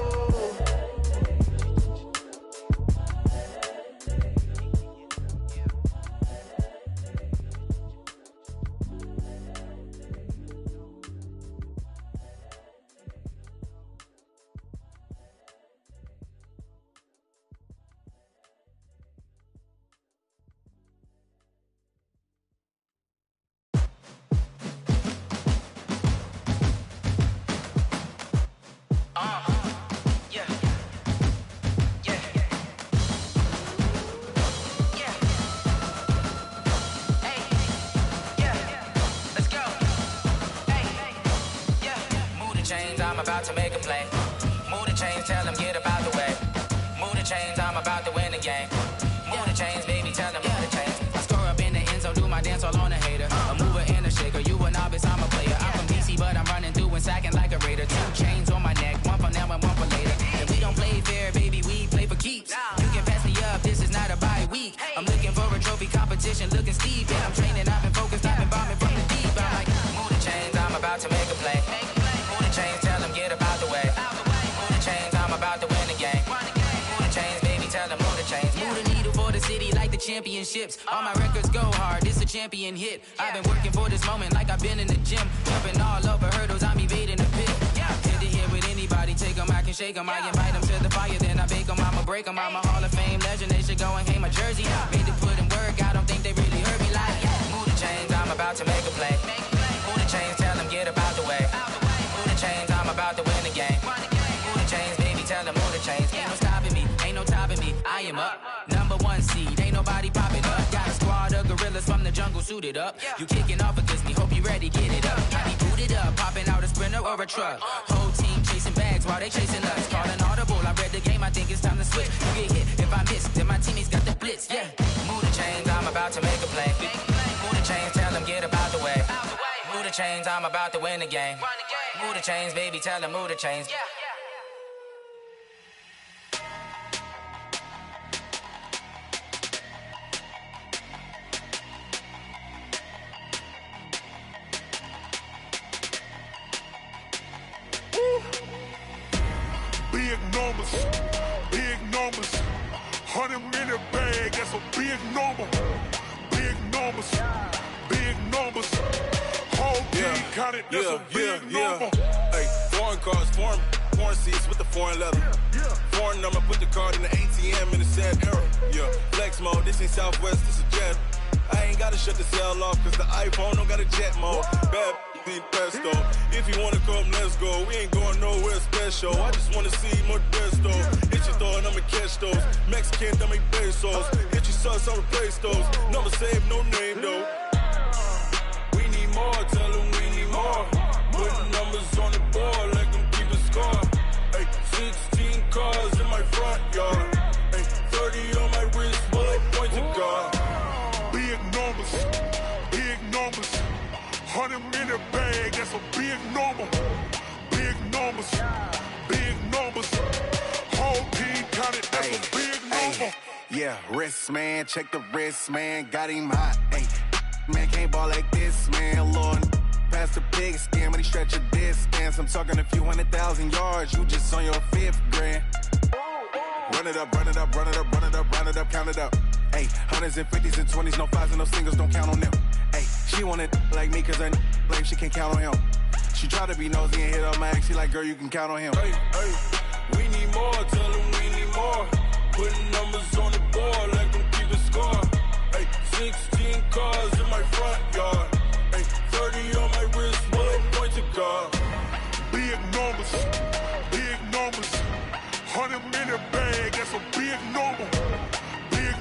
about to make a play. Move the chains, tell them get about the way. Move the chains, I'm about to win the game. Move the chains, baby, tell them move the chains. I score up in the end zone, do my dance all on a hater. A mover and a shaker, you a novice, I'm a player. I'm from DC, but I'm running through and sacking like a raider. 2 chains on my neck, one for now and one for later. And we don't play fair, baby, we play for keeps. You can pass me up, this is not a bye week. I'm looking for a trophy competition, looking steep. And I'm training, I've been focused, I've been bombing from the deep. I'm like, move the chains, I'm about to make a play. Move the chains, tell them get about the way. Move the chains, I'm about to win the game. Move the chains, baby, tell them move the chains. Move the needle for the city like the championships. All my records go hard, it's a champion hit. I've been working for this moment like I've been in the gym. Jumping all over hurdles, I'm evading the pit. Head to head with anybody, take them, I can shake them. I invite them to the fire, then I bake them, I'ma break them. I'm a Hall of Fame legend, they should go and hang my jersey. Made to put in work, I don't think they really heard me like, move the chains, I'm about to make a play. Move the chains, tell them get about the way. Move the chains, I'm about to win the game. Move the chains, baby, tell them move the chains. Ain't no stopping me, ain't no topping me, I am up. Number 1 seed, ain't nobody popping up. Got a squad of gorillas from the jungle suited up. You kicking off against me, hope you ready, get it up. I be booted up, popping out a sprinter or a truck. Whole team chasing bags while they chasing us. Calling audible, I read the game, I think it's time to switch. You get hit, if I miss, then my teammates got the blitz, Move the chains, I'm about to make a play. Move the chains, tell them get about the way. Move the chains, I'm about to win the game. Move the chains, baby, tell them move the chains. Big numbers, 100-minute bag, that's a big number. Big numbers, whole team counted, that's a big number. Hey, foreign cars, foreign seats with the foreign leather. Foreign number, put the card in the ATM in the sad era. Flex mode, this ain't Southwest, this is jet. I ain't gotta shut the cell off, cause the iPhone don't got a jet mode. Bad pesto. If you wanna come, let's go. We ain't going nowhere special. I just wanna see more desto. Hit your throw and I'ma catch those. Mexican, I make pesos. Hit your sauce, I'll replace those. Number save, no name though. We need more, tell them we need more. Putting numbers on the board, let them keep a score. Hey, 16 cars in my front yard. Hey, 30 on my wrist, bullet point to God. Big numbers, 100-minute bag, that's a big number. Big numbers, whole team counted, that's a big number. Yeah, wrist man, check the wrist man, got him hot. Hey, man can't ball like this, man. Lord, past the big skin, when he stretch a distance. I'm talking a few 100,000 yards, you just on your 5th grand. Run it up, count it up. Hey, 100s and 50s and 20s, no 5s and no singles, don't count on them. Hey, she want it like me, cause her blame, she can't count on him. She try to be nosy and hit up my ex, she like, girl, you can count on him. Hey, we need more, tell them we need more. Putting numbers on the board, let them keep a score. Hey, 16 cars in my front yard. Hey, 30 on my wrist, bullet point to God. Big numbers, 100-minute bag, that's a big number. Big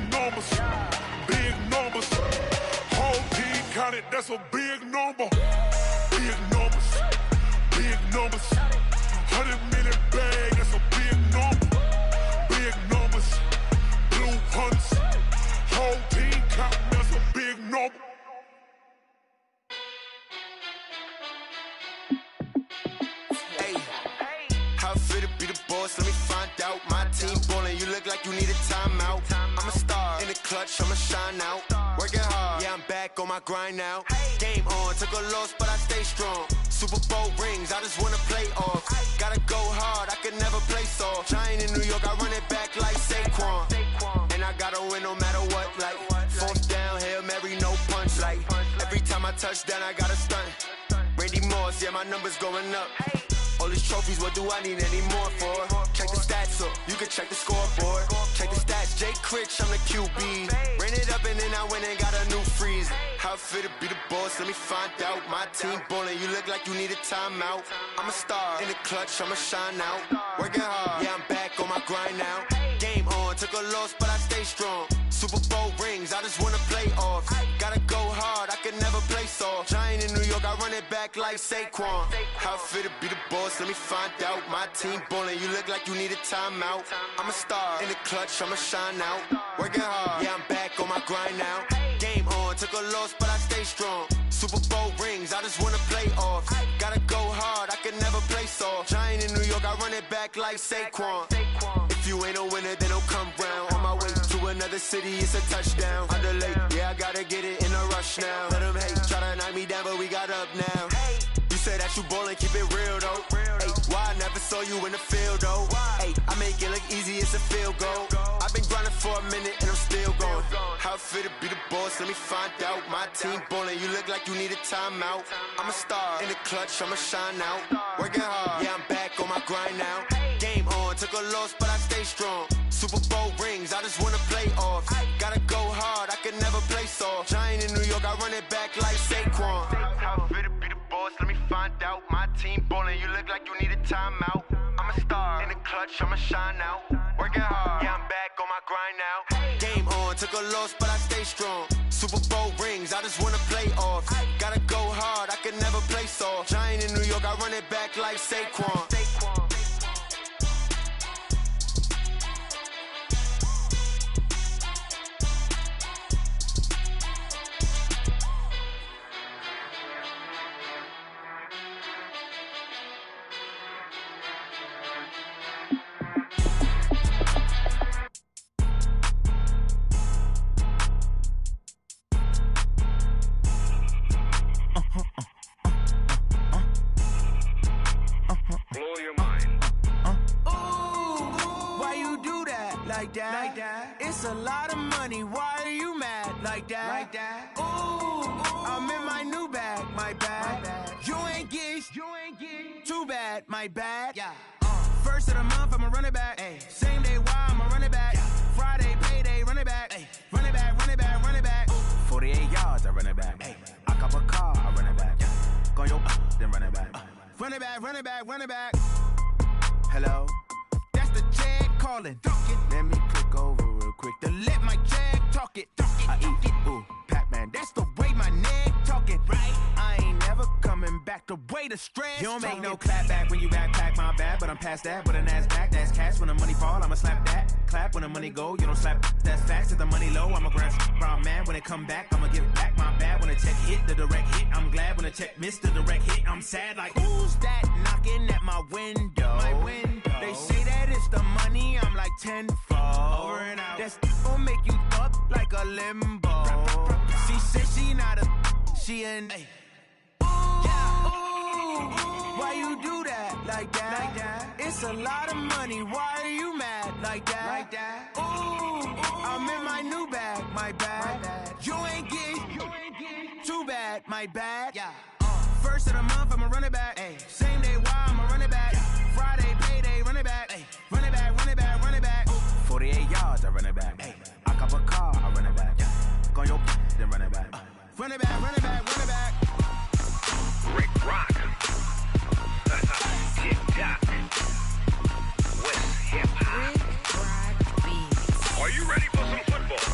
numbers, whole team counted, that's a big number. Big numbers, 100-minute bag, that's a big number. Big numbers, blue hunts, whole team counting, that's a big number. Hey, how fit to be the boss? Let me find out. My team ballin', you look like you need a timeout. I'm a star in the clutch, I'ma shine out. Working hard, yeah, I'm back on my grind now. Game on, took a loss, but I stay strong. Super Bowl rings, I just wanna play off. Gotta go hard, I can never play soft. Giant in New York, I run it back like Saquon. And I gotta win no matter what, like 4th down, Hail Mary, no punch. Like every time I touch down, I gotta stunt. Randy Moss, yeah, my numbers going up. All these trophies, what do I need any more for? Check the stats up, you can check the scoreboard. Check the stats, Jay Critch, I'm the QB. Ran it up and then I went and got a new freeze. How fit to be the boss, let me find out. My team ballin', you look like you need a timeout. I'm a star in the clutch, I'ma shine out. Working hard, yeah, I'm back on my grind now. Game on, took a loss, but I stay strong. Super Bowl rings, I just wanna play off. Gotta go hard, I can never play soft. Giant in New York, I run it back like Saquon. How fit to be the boss, let me find out. My team ballin', you look like you need a timeout. I'm a star in the clutch, I'ma shine out. Working hard, yeah, I'm back on my grind now. Game on, took a loss, but I stay strong. Super Bowl rings, I just wanna play offs. Gotta go hard, I can never play soft. Giant in New York, I run it back like Saquon. If you ain't a winner, then don't come round. On my way to another city, it's a touchdown. Underlay, yeah, I gotta get it in a rush now. Let them hate, try to knock me down, but we got up now. You say that you ballin', keep it real though. Ay, why I never saw you in the field though? Ay, I make it look easy, it's a field goal. I've been grinding for a minute and I'm still going. How it feel to be the boss, let me find out. My team ballin', you look like you need a timeout. I'm a star in the clutch, I'ma shine out. Working hard, yeah, I'm back on my grind now. Game on, took a loss, but I stay strong. Super Bowl rings, I just wanna play offs. Gotta go hard, I can never play soft. Giant in New York, I run it back like Saquon. How it feel to be the boss, let me find out. My team ballin', you look like you need a timeout. I'm a star in the clutch, I'ma shine out. Working hard, yeah, I'm back on my grind now. Game on, took a loss, but I stay strong. Super Bowl rings, I just wanna play offs. Gotta go hard, I can never play soft. Giant in New York, I run it back like Saquon. Like that. It's a lot of money. Why are you mad like that? Like that. Ooh, I'm in my new bag. My bad. You ain't get. Too bad. My bad. Yeah. First of the month, I'ma run it back. Ay. Same day, why I'ma run it back. Yeah. Friday, payday, run it back. Ay. Run it back, run it back, run it back. 48 yards, I run it back. Ay. I cop a car, I run it back. Yeah. Go yo, then run it back. Run it back, run it back, run it back. Hello? That's the Jag calling. Let me click over real quick to let my Jag talk it. I eat it, ooh, Pac-Man. That's the way my neck talking. Right? I ain't never coming back the way the stress. You don't make no clap back when you backpack, my bad, but I'm past that. But a NASDAQ, that's cash. When the money fall, I'ma slap that. Clap when the money go, you don't slap. That's facts. If the money low, I'ma grab brown man. When it come back, I'ma give it back. My bad when the check hit, the direct hit. I'm glad when the check missed the direct hit. I'm sad like, who's that knocking at my window? My window. They say that it's the money, I'm like tenfold. Over and out. That's gon' make you up like a limbo. She said she not a, she an. Ooh, why you do that like that? Like that? It's a lot of money. Why are you mad like that? Like that. Ooh, I'm in my new bag. My bad. You ain't get too bad. My bad. Yeah. First of the month, I'ma run it back. Ay. Same day, why I'ma run it back. Yeah. Friday, payday, run it back. Ay. Run it back, run it back, run it back. 48 yards, I run it back. Ay. I cop a car, I run it back. Yeah. Go yo, then run it back. Run it back, run it back, run it back. Rick Rock. Tick-tock. West hip-hop. Rick Rock Beats. Are you ready for some football?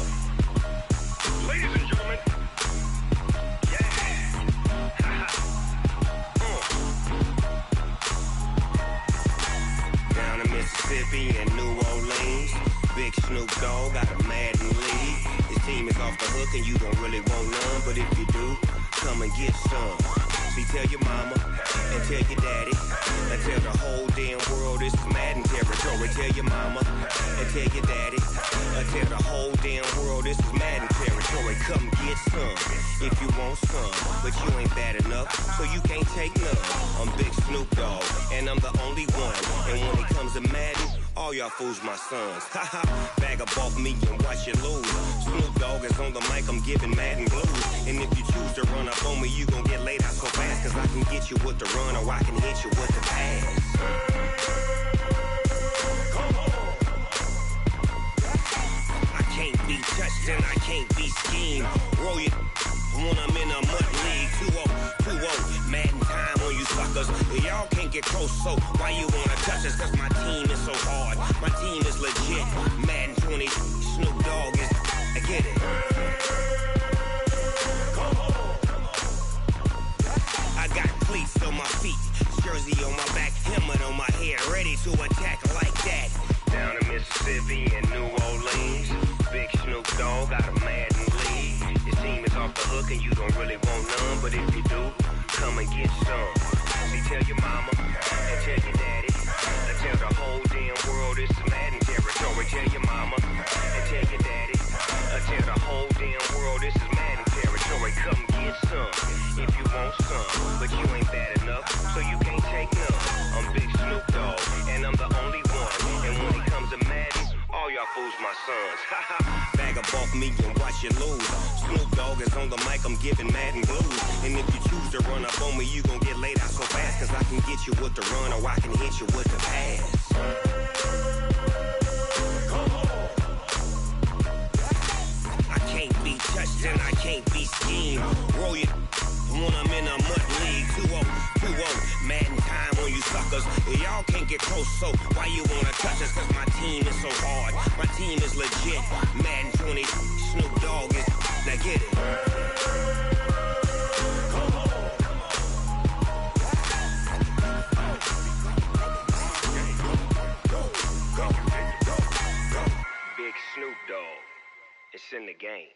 Ladies and gentlemen. Down in Mississippi and New Orleans, Big Snoop Dogg got a Madden league. His team is off the hook and you don't really want none, but if you do, come and get some. See, tell your mama and tell your daddy and tell the whole damn world this is Madden territory. Tell your mama and tell your daddy and tell the whole damn world this is Madden territory. Come get some if you want some, but you ain't bad enough, so you can't take none. I'm Big Snoop Dogg and I'm the only one. And when it comes to Madden, all y'all fools my sons. Haha, bag up off me and watch you lose. Snoop Dogg is on the mic, I'm giving Madden blues. And if you choose to run up on me, you gon' get laid out so fast. Cause I can get you with the run or I can hit you with the pass. Come on. I can't be touched and I can't be schemed. Roll you when I'm in a mud league. 2-0, Madden time on you suckers. Y'all can't get close, so why you wanna touch us? Cause my team is so hard. My team is legit. Madden 20, Snoop Dogg is. I get it. Come on. I got cleats on my feet. Jersey on my back, helmet on my head, ready to attack like that. Down in Mississippi and New Orleans, Big Snoop Dogg got a Madden league. Your team is off the hook and you don't really want none, but if you do, come and get some. See, tell your mama and tell your daddy, and tell the whole damn world it's Madden territory. Tell your mama and tell your daddy, and tell the whole damn world this is Madden territory. Come get some if you want some, but you ain't bad enough, so you can't take none. I'm Big Snoop Dogg, and I'm the only one. And when it comes to Madden, all y'all fools my sons. Bag up off me and watch you lose. Snoop Dogg is on the mic, I'm giving Madden blues. And if you choose to run up on me, you gon' get laid out so fast, cause I can get you with the run or I can hit you with the pass. I can't be touched and I can't be schemed. Roll you when I'm in a mud league. 2-0, 2-0, Madden time on you suckers. Y'all can't get close, so why you wanna touch us? Cause my team is so hard, my team is legit. Madden 20, Snoop Dogg is, now get it. Big Snoop Dogg, it's in the game.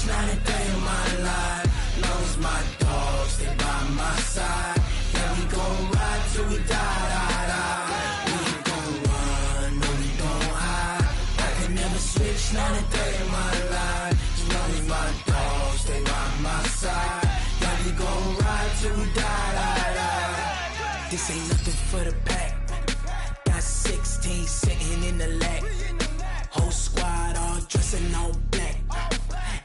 Not a day in my life, long as my dogs stay by my side. Yeah, we gon' ride till we die. We ain't gon' run, no we don't hide. I can never switch, not a day in my life, as long as my dogs stay by my side. Yeah, we gon' ride till we die. This ain't nothing for the pack. Got 16 sitting in the lag. Whole squad all dressing all black.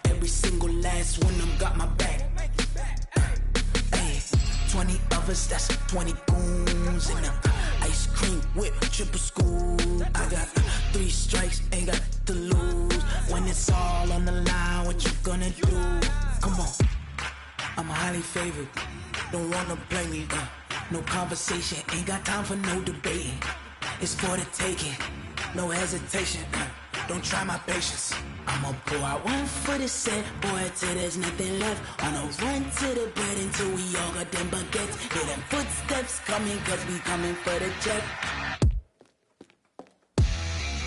Every single last one of them got my back. Hey, 20 of us, that's 20 goons in the ice cream whip, triple scoop. I got 3 strikes, ain't got to lose. When it's all on the line, what you gonna do? Come on, I'm highly favored. Don't wanna play me, no conversation, ain't got time for no debating. It's for the taking, no hesitation. Don't try my patience. I'ma pour out one for the set, boy, till there's nothing left. On a run to the bread until we all got them baguettes. Hear them footsteps coming, cause we coming for the jet.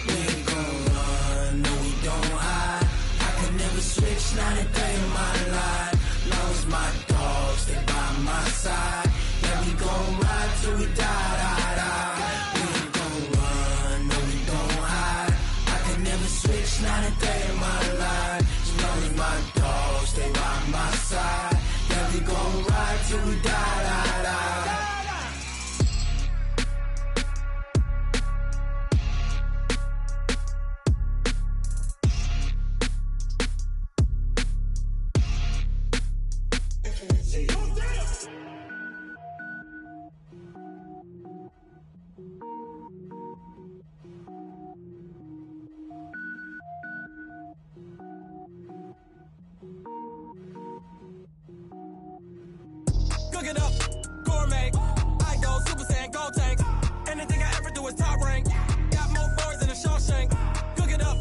We ain't gon' run, no we don't hide. I can never switch, not a day in my life. Long as my dogs stay by my side. Yeah, we gon' ride till we die. We ain't gon' run, no we don't hide. I can never switch, not a day in my life. As long as my dogs stay by my side. Yeah, we gon' ride till we die. Cook it up, gourmet. I go Super Saiyan, go tank. Anything I ever do is top rank. Got more boys than a Shawshank. Cook it up,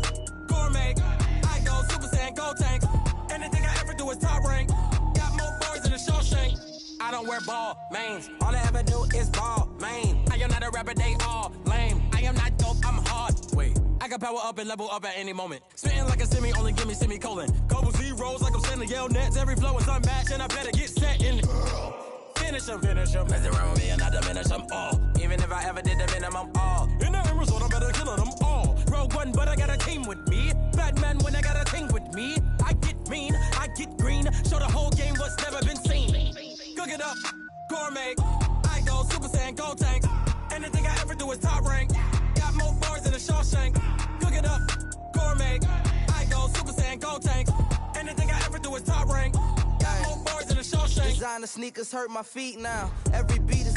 gourmet. I go Super Saiyan, go tank. Anything I ever do is top rank. Got more boys than a Shawshank. I don't wear ball mains. All I ever do is ball main. I am not a rapper, they all lame. I am not dope, I'm hard. Wait, I can power up and level up at any moment. Spitting like a semi, only give me semicolon. Couple zeros like I'm sending yell nets. Every flow is unmatched and I better get set in it. Finish them. Mess around with me and I diminish them all. Even if I ever did the minimum, all. In the end result, I'm better killing them all. Rogue One, but I got a team with me. Batman when I got a team with me. I get mean, I get green. Show the whole game what's never been seen. Cook it up, gourmet. I go Super Saiyan, go tank. Anything I ever do is top rank. Got more bars than a Shawshank. Cook it up, gourmet. I go Super Saiyan, go tank. Anything I ever do is top rank. Got more bars than a Shawshank. Designer sneakers hurt my feet now. Every beat is